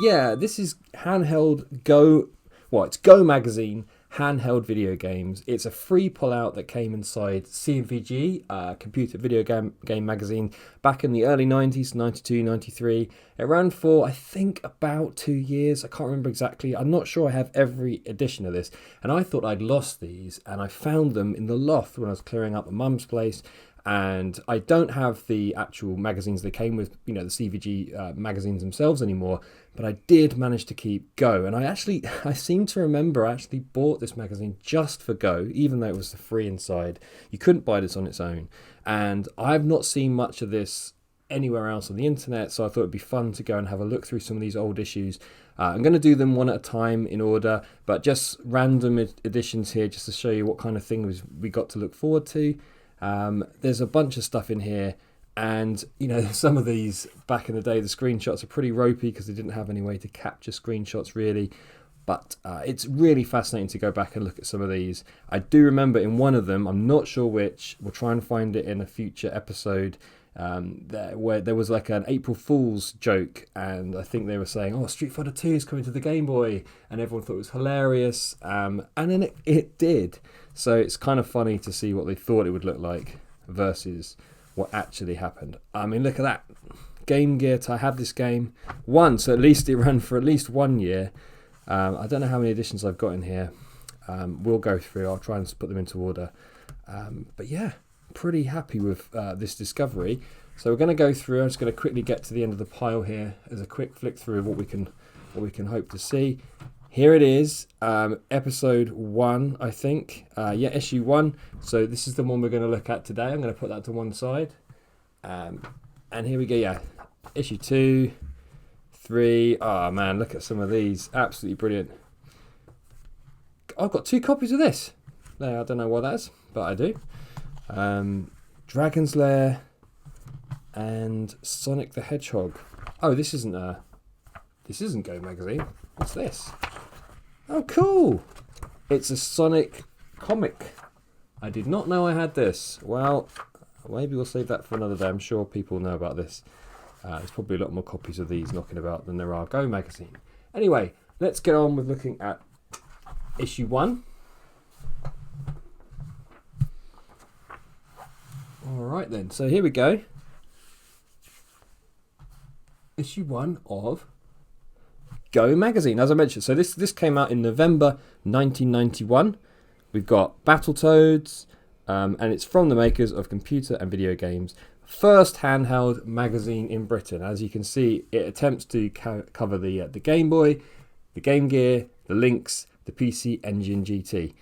yeah, this is Handheld Go. Well, it's Go Magazine, handheld video games. It's a free pull-out that came inside CVG, computer video game magazine, back in the early 90s, 92, 93. It ran for, I think, about 2 years. I can't remember exactly. I'm not sure I have every edition of this. And I thought I'd lost these, and I found them in the loft when I was clearing up at Mum's place. And I don't have the actual magazines that came with, the CVG magazines themselves anymore, but I did manage to keep Go. And I seem to remember I actually bought this magazine just for Go, even though it was the free inside. You couldn't buy this on its own. And I've not seen much of this anywhere else on the internet, so I thought it'd be fun to go and have a look through some of these old issues. I'm going to do them one at a time in order, but just random editions here just to show you what kind of things we got to look forward to. There's a bunch of stuff in here, and some of these back in the day, the screenshots are pretty ropey because they didn't have any way to capture screenshots really, but it's really fascinating to go back and look at some of these. I do remember in one of them, I'm not sure which, we'll try and find it in a future episode, where there was like an April Fool's joke, and I think they were saying, Street Fighter 2 is coming to the Game Boy, and everyone thought it was hilarious, and then it did. So it's kind of funny to see what they thought it would look like versus what actually happened. I mean, look at that. Game Gear to have this game once, so at least it ran for at least 1 year. I don't know how many editions I've got in here. We'll go through. I'll try and put them into order. But yeah, pretty happy with this discovery. So we're going to go through. I'm just going to quickly get to the end of the pile here as a quick flick through of what we can hope to see. Here it is, episode 1, I think. Issue 1. So this is the one we're going to look at today. I'm going to put that to one side. And here we go, issue 2, 3. Oh, man, look at some of these. Absolutely brilliant. I've got 2 copies of this. No, I don't know what that is, but I do. Dragon's Lair and Sonic the Hedgehog. Oh, this isn't Go Magazine. What's this? Oh, cool! It's a Sonic comic. I did not know I had this. Well, maybe we'll save that for another day. I'm sure people know about this. There's probably a lot more copies of these knocking about than there are Go Magazine. Anyway, let's get on with looking at issue 1. Alright then, so here we go. Issue 1 of Go Magazine, as I mentioned. So this came out in November 1991. We've got Battletoads, and it's from the makers of computer and video games. First handheld magazine in Britain. As you can see, it attempts to cover the Game Boy, the Game Gear, the Lynx, the PC Engine GT,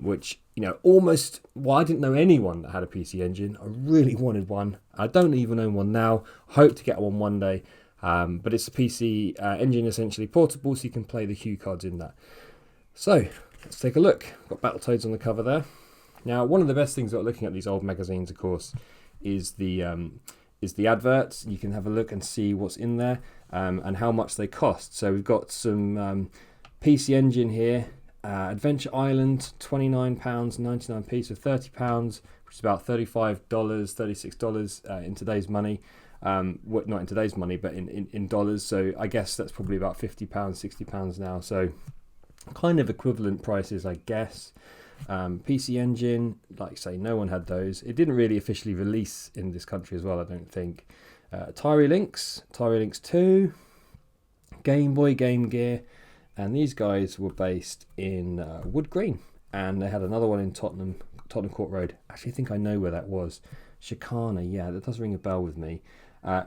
which, almost, I didn't know anyone that had a PC Engine. I really wanted one. I don't even own one now. Hope to get one one day. But it's a PC engine, essentially portable, so you can play the cue cards in that. So let's take a look. Got Battletoads on the cover there. Now, one of the best things about looking at these old magazines, of course, is the adverts. You can have a look and see what's in there and how much they cost. So we've got some PC Engine here. Adventure Island, £29.99, so £30, which is about $35, $36 in today's money. Not in today's money, but in dollars. So I guess that's probably about £50, £60 now. So kind of equivalent prices, I guess. PC Engine, like I say, no one had those. It didn't really officially release in this country as well, I don't think. Atari Lynx 2, Game Boy, Game Gear, and these guys were based in Wood Green, and they had another one in Tottenham Court Road. Actually, I think I know where that was. Chicana, yeah, that does ring a bell with me.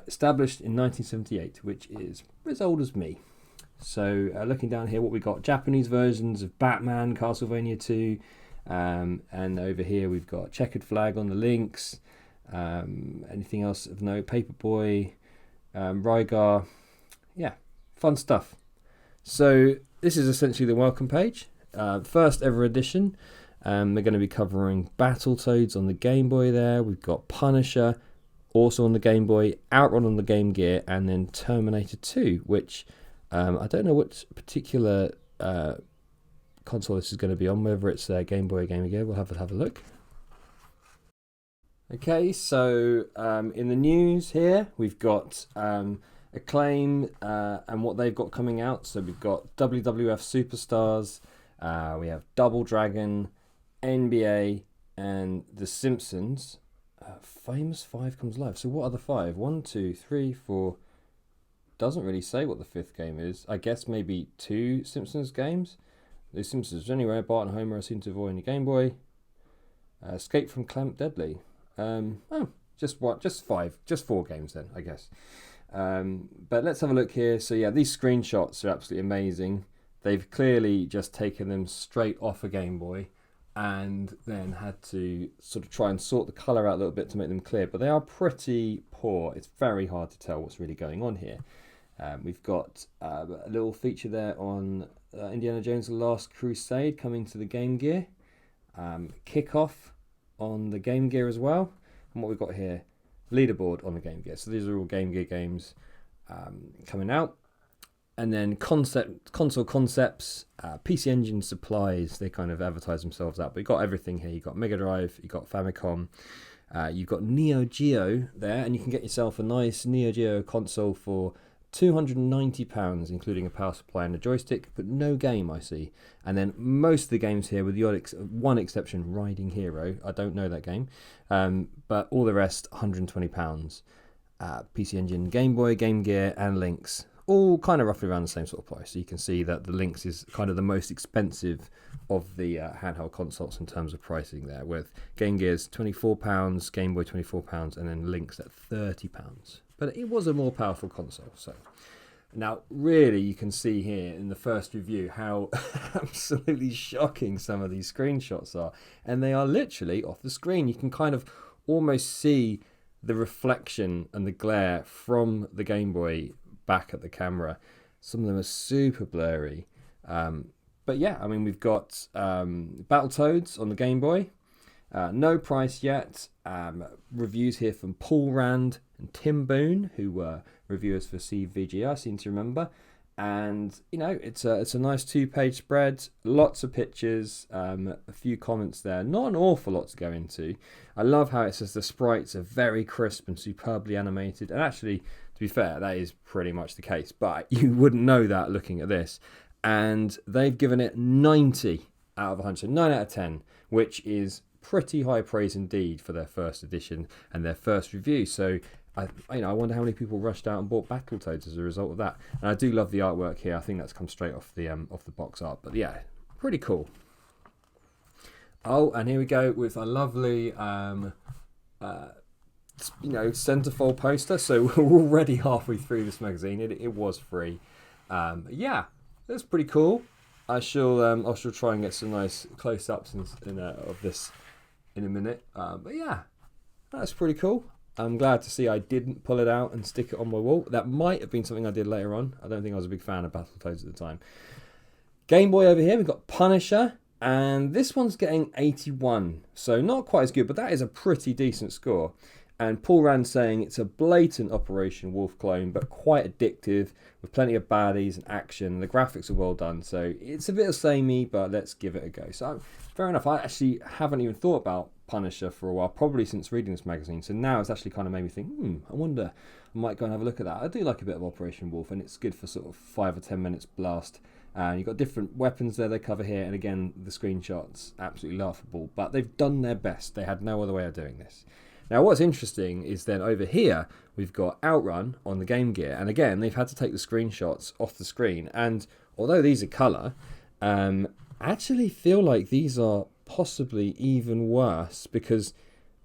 Established in 1978, which is as old as me. So looking down here, what we got: Japanese versions of Batman, Castlevania 2, and over here we've got Checkered Flag on the Lynx. Anything else of note? Paperboy, Rygar. Yeah, fun stuff. So this is essentially the welcome page. First ever edition. They're going to be covering Battletoads on the Game Boy there. We've got Punisher also on the Game Boy, Outrun on the Game Gear, and then Terminator 2, which I don't know what particular console this is going to be on, whether it's Game Boy or Game Gear. We'll have a look. Okay, so in the news here, we've got Acclaim and what they've got coming out. So we've got WWF Superstars, we have Double Dragon, NBA, and The Simpsons. Famous Five comes live. So what are the five? 1, 2, 3, 4. Doesn't really say what the fifth game is. I guess maybe 2 Simpsons games. The Simpsons anywhere. Bart and Homer are seen to avoid on your Game Boy. Escape from Camp Deadly. Just 4 games then, I guess. But let's have a look here. So yeah, these screenshots are absolutely amazing. They've clearly just taken them straight off a Game Boy and then had to sort of try and sort the colour out a little bit to make them clear. But they are pretty poor. It's very hard to tell what's really going on here. We've got a little feature there on Indiana Jones: The Last Crusade coming to the Game Gear. Kickoff on the Game Gear as well. And what we've got here, leaderboard on the Game Gear. So these are all Game Gear games coming out. And then console concepts, PC Engine supplies, they kind of advertise themselves out. But you've got everything here. You've got Mega Drive, you've got Famicom, you've got Neo Geo there. And you can get yourself a nice Neo Geo console for £290, including a power supply and a joystick, but no game, I see. And then most of the games here, with the odd one exception, Riding Hero. I don't know that game. But all the rest, £120. PC Engine, Game Boy, Game Gear, and Lynx. All kind of roughly around the same sort of price. So you can see that the Lynx is kind of the most expensive of the handheld consoles in terms of pricing there, with Game Gear's £24, Game Boy £24, and then Lynx at £30. But it was a more powerful console. So now, really, you can see here in the first review how absolutely shocking some of these screenshots are. And they are literally off the screen. You can kind of almost see the reflection and the glare from the Game Boy back at the camera. Some of them are super blurry. But yeah, I mean, we've got Battletoads on the Game Boy. No price yet. Reviews here from Paul Rand and Tim Boone, who were reviewers for CVG, I seem to remember. And, you know, it's a nice 2-page spread, lots of pictures, a few comments there. Not an awful lot to go into. I love how it says the sprites are very crisp and superbly animated. And actually, to be fair, that is pretty much the case. But you wouldn't know that looking at this. And they've given it 90 out of 100, so 9 out of 10, which is pretty high praise indeed for their first edition and their first review. So I wonder how many people rushed out and bought Battletoads as a result of that. And I do love the artwork here. I think that's come straight off the box art. But yeah, pretty cool. Oh, and here we go with a lovely centerfold poster. So we're already halfway through this magazine. It was free. Yeah, that's pretty cool. I shall try and get some nice close-ups of this in a minute. But yeah, that's pretty cool. I'm glad to see I didn't pull it out and stick it on my wall. That might have been something I did later on. I don't think I was a big fan of Battletoads at the time. Game Boy over here, we've got Punisher. And this one's getting 81. So not quite as good, but that is a pretty decent score. And Paul Rand saying it's a blatant Operation Wolf clone, but quite addictive, with plenty of baddies and action. The graphics are well done, so it's a bit of samey, but let's give it a go. So fair enough. I actually haven't even thought about Punisher for a while, probably since reading this magazine. So now it's actually kind of made me think, I wonder, I might go and have a look at that. I do like a bit of Operation Wolf, and it's good for sort of 5 or 10 minutes blast. And you've got different weapons there they cover here, and again, the screenshots, absolutely laughable. But they've done their best. They had no other way of doing this. Now, what's interesting is then over here, we've got Outrun on the Game Gear. And again, they've had to take the screenshots off the screen. And although these are colour, I actually feel like these are possibly even worse because,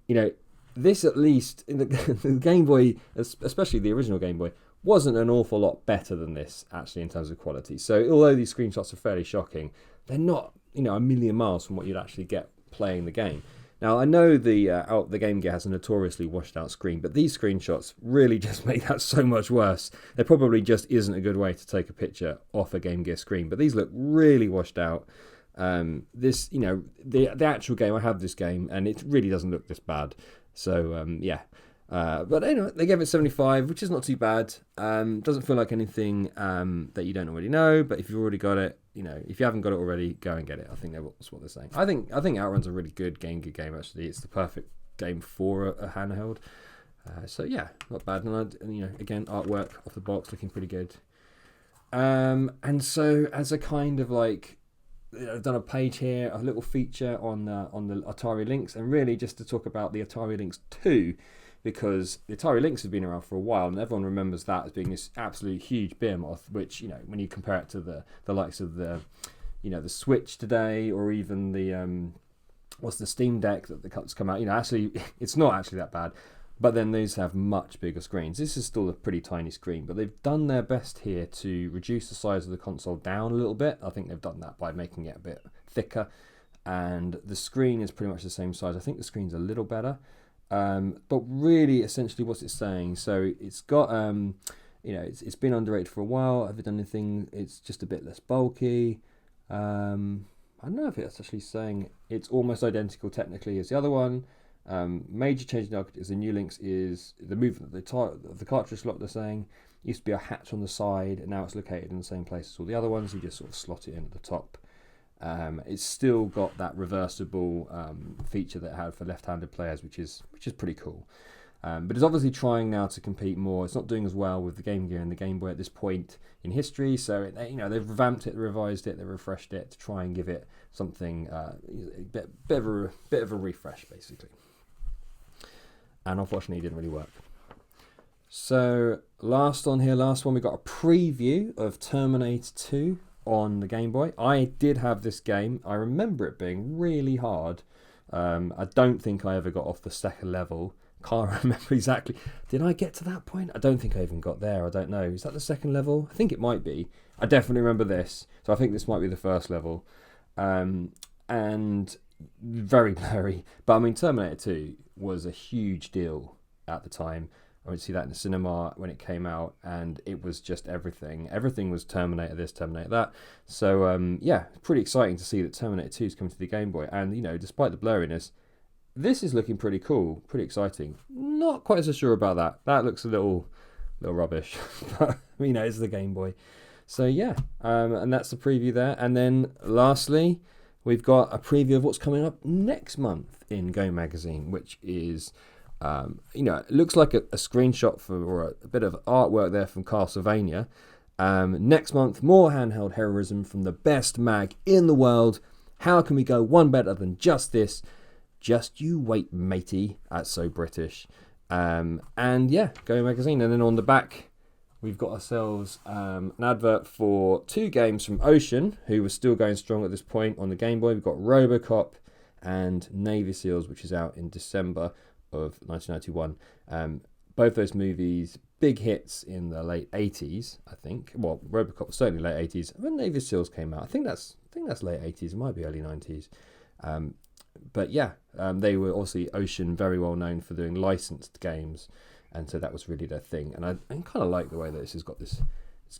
you know, this at least, in the Game Boy, especially the original Game Boy, wasn't an awful lot better than this, actually, in terms of quality. So although these screenshots are fairly shocking, they're not, a million miles from what you'd actually get playing the game. Now, I know the Game Gear has a notoriously washed out screen, but these screenshots really just make that so much worse. There probably just isn't a good way to take a picture off a Game Gear screen, but these look really washed out. The actual game, I have this game, and it really doesn't look this bad. So, yeah. But anyway, they gave it 75, which is not too bad. Doesn't feel like anything that you don't already know, but if you've already got it, if you haven't got it already, go and get it. I think that's what they're saying. I think Outrun's a really good Game Gear game, actually. It's the perfect game for a handheld. So yeah, not bad. And you know, again, artwork off the box looking pretty good. And so as a kind of like, I've done a page here, a little feature on the Atari Lynx, and really just to talk about the Atari Lynx 2, because the Atari Lynx has been around for a while, and everyone remembers that as being this absolute huge behemoth. Which, you know, when you compare it to the likes of the, you know, the Switch today, or even the what's the Steam Deck that's come out, you know, actually it's not actually that bad. But then these have much bigger screens. This is still a pretty tiny screen, but they've done their best here to reduce the size of the console down a little bit. I think they've done that by making it a bit thicker, and the screen is pretty much the same size. I think the screen's a little better, but really, essentially, what's it saying? So it's got, you know, it's been underrated for a while. Have it done anything? It's just a bit less bulky. I don't know if it's actually saying it's almost identical technically as the other one. Major change in the architecture, the new Lynx is the movement of the cartridge slot. They're saying used to be a hatch on the side, and now it's located in the same place as all the other ones. You just sort of slot it in at the top. It's still got that reversible feature that it had for left-handed players, which is pretty cool. But it's obviously trying now to compete more. It's not doing as well with the Game Gear and the Game Boy at this point in history. So you know, they've revamped it, revised it, they've refreshed it to try and give it something a bit of a refresh, basically. And unfortunately, it didn't really work. So last one, we got a preview of Terminator 2 on the Game Boy. I did have this game. I remember it being really hard. I don't think I ever got off the second level. Can't remember exactly. Did I get to that point? I don't think I even got there. I don't know. Is that the second level? I think it might be. I definitely remember this. So I think this might be the first level. And very blurry. But I mean, Terminator 2 was a huge deal at the time. I went to see that in the cinema when it came out, and it was just everything. Everything was Terminator this, Terminator that. So yeah, pretty exciting to see that Terminator 2 is coming to the Game Boy. And, you know, despite the blurriness, this is looking pretty cool, pretty exciting. Not quite so sure about that. That looks a little rubbish. But, you know, it's the Game Boy. So yeah, and that's the preview there. And then lastly, we've got a preview of what's coming up next month in Go Magazine, which is, you know, it looks like a screenshot or a bit of artwork there from Castlevania. Next month, more handheld heroism from the best mag in the world. How can we go one better than just this? Just you wait, matey. That's so British. And yeah, Go Magazine. And then on the back, we've got ourselves an advert for 2 games from Ocean, who was still going strong at this point on the Game Boy. We've got RoboCop and Navy SEALs, which is out in December of 1991. Both those movies, big hits in the late 80s, I think. Well, RoboCop was certainly late 80s. When Navy SEALs came out, I think that's late 80s. It might be early 90s. But yeah, they were also Ocean, very well known for doing licensed games. And so that was really their thing. And I kind of like the way that this has got this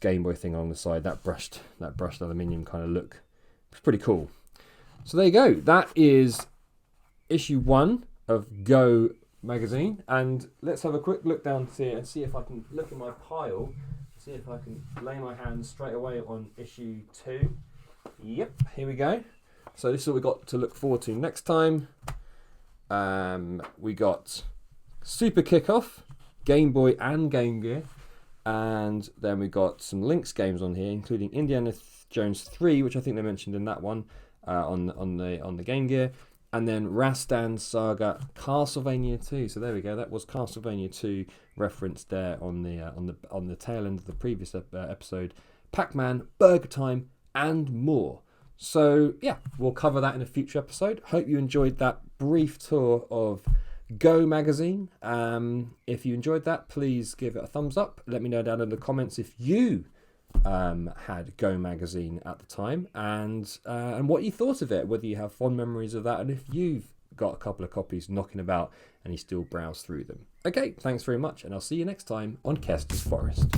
Game Boy thing along the side, that brushed aluminium kind of look. It's pretty cool. So there you go. That is issue 1 of Go Magazine. And let's have a quick look down here and see if I can look in my pile, see if I can lay my hands straight away on issue 2. Yep, here we go. So this is what we've got to look forward to next time. We got Super Kickoff, Game Boy and Game Gear, and then we got some Lynx games on here, including Indiana Jones 3, which I think they mentioned in that one on the Game Gear, and then Rastan Saga Castlevania 2. So there we go. That was Castlevania 2 referenced there on the tail end of the previous episode. Pac-Man, Burger Time, and more. So yeah, we'll cover that in a future episode. Hope you enjoyed that brief tour of Go Magazine. If you enjoyed that, please give it a thumbs up. Let me know down in the comments if you had Go Magazine at the time and what you thought of it, whether you have fond memories of that, and if you've got a couple of copies knocking about and you still browse through them. Okay, thanks very much, and I'll see you next time on Kester's Forest.